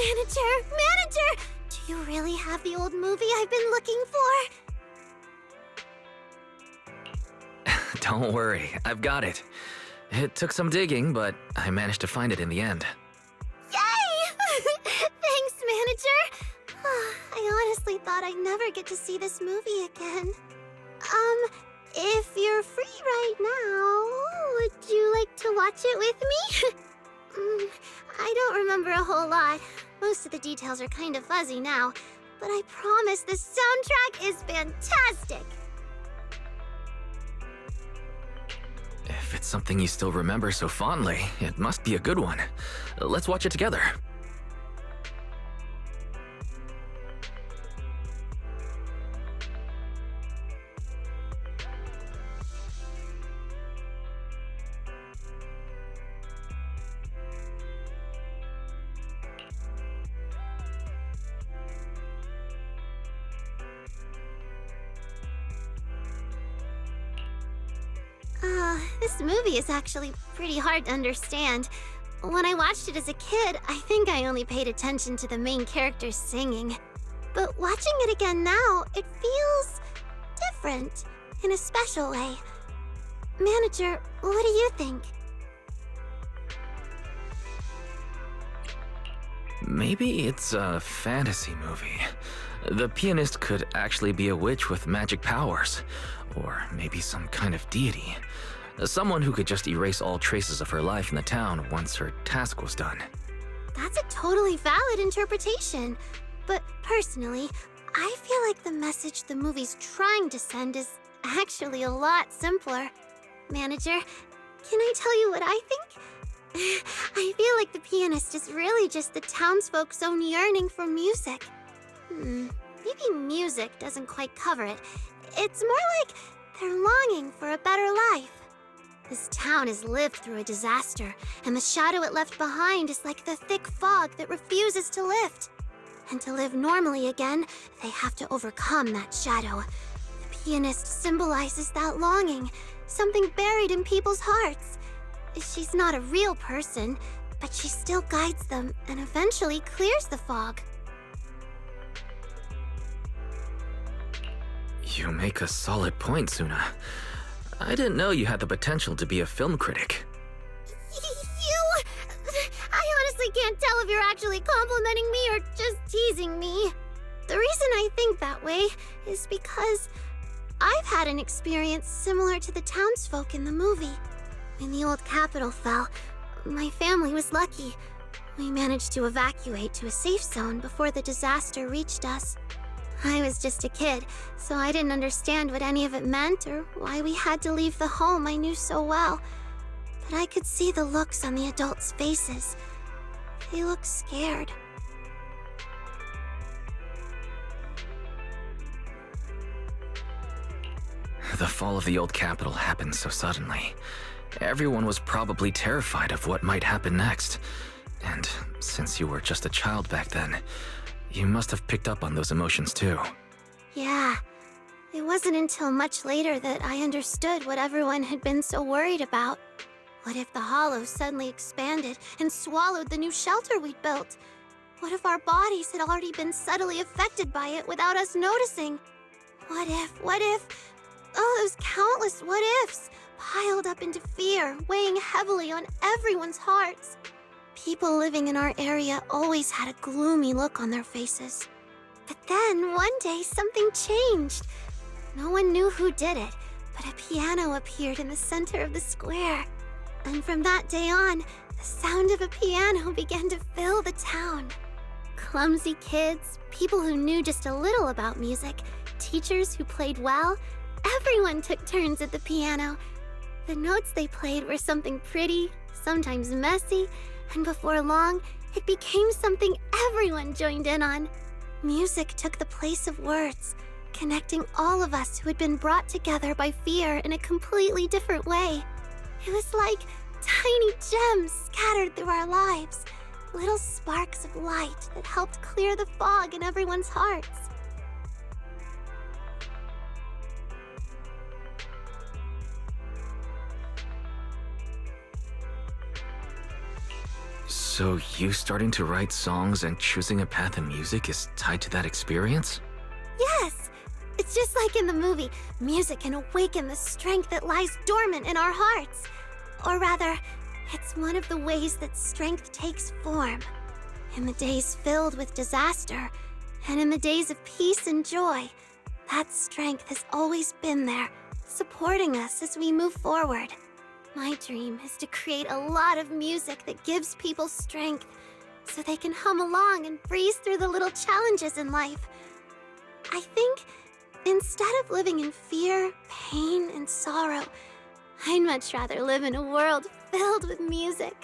Manager! Do you really have the old movie I've been looking for? Don't worry, I've got it. It took some digging, but I managed to find it in the end. Yay! Thanks, Manager! I honestly thought I'd never get to see this movie again. If you're free right now, would you like to watch it with me? I don't remember a whole lot. Most of the details are kind of fuzzy now, but I promise the soundtrack is fantastic! If it's something you still remember so fondly, it must be a good one. Let's watch it together. This movie is actually pretty hard to understand. When I watched it as a kid, I think I only paid attention to the main characters singing. But watching it again now, it feels different, in a special way. Manager, what do you think? Maybe it's a fantasy movie. The pianist could actually be a witch with magic powers, or maybe some kind of deity. Someone who could just erase all traces of her life in the town once her task was done. That's a totally valid interpretation. But personally, I feel like the message the movie's trying to send is actually a lot simpler. Manager, can I tell you what I think? I feel like the pianist is really just the townsfolk's own yearning for music. Maybe music doesn't quite cover it. It's more like they're longing for a better life. This town has lived through a disaster, and the shadow it left behind is like the thick fog that refuses to lift. And to live normally again, they have to overcome that shadow. The pianist symbolizes that longing, something buried in people's hearts. She's not a real person, but she still guides them and eventually clears the fog. You make a solid point, Sunna. I didn't know you had the potential to be a film critic. I honestly can't tell if you're actually complimenting me or just teasing me. The reason I think that way is because I've had an experience similar to the townsfolk in the movie. When the old capital fell, my family was lucky. We managed to evacuate to a safe zone before the disaster reached us. I was just a kid, so I didn't understand what any of it meant or why we had to leave the home I knew so well. But I could see the looks on the adults' faces. They looked scared. The fall of the old capital happened so suddenly. Everyone was probably terrified of what might happen next. And since you were just a child back then, you must have picked up on those emotions too. Yeah. It wasn't until much later that I understood what everyone had been so worried about. What if the hollow suddenly expanded and swallowed the new shelter we'd built? What if our bodies had already been subtly affected by it without us noticing? What if... Oh, those countless what-ifs piled up into fear, weighing heavily on everyone's hearts. People living in our area always had a gloomy look on their faces. But then, one day, something changed. No one knew who did it, but a piano appeared in the center of the square. And from that day on, the sound of a piano began to fill the town. Clumsy kids, people who knew just a little about music, teachers who played well, everyone took turns at the piano. The notes they played were something pretty, sometimes messy, and before long, it became something everyone joined in on. Music took the place of words, connecting all of us who had been brought together by fear in a completely different way. It was like tiny gems scattered through our lives, little sparks of light that helped clear the fog in everyone's hearts. So you starting to write songs and choosing a path in music is tied to that experience? Yes! It's just like in the movie. Music can awaken the strength that lies dormant in our hearts. Or rather, it's one of the ways that strength takes form. In the days filled with disaster, and in the days of peace and joy, that strength has always been there, supporting us as we move forward. My dream is to create a lot of music that gives people strength, so they can hum along and breeze through the little challenges in life. I think instead of living in fear, pain, and sorrow, I'd much rather live in a world filled with music.